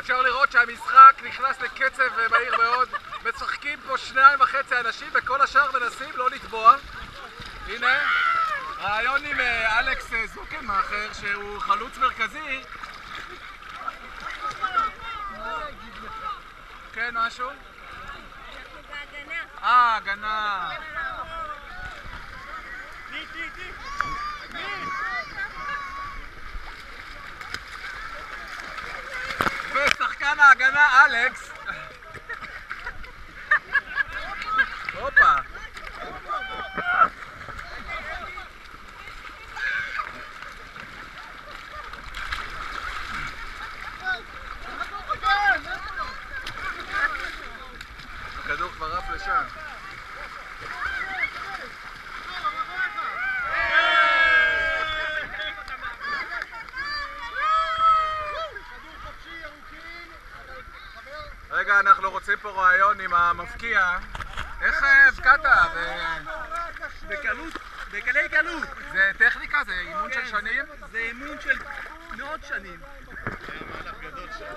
אפשר לראות שהמשחק נכנס לקצב מהיר מאוד. משחקים פה 2.5 אנשים וכל השאר מנסים לא לטבוע. הנה, רעיון עם אלכס זוקנמאכר שהוא חלוץ מרכזי. כן, משהו? הגנה. ושחקן ההגנה אלכס. הופה. הכדור כבר רף לשם. רגע, אנחנו רוצים פה רעיון עם המפקיע. איך הבקעת? בקלות, בקלי קלות. זה טכניקה? זה אימון של שנים? זה אימון של מאות שנים. היה מהלך גדול שם.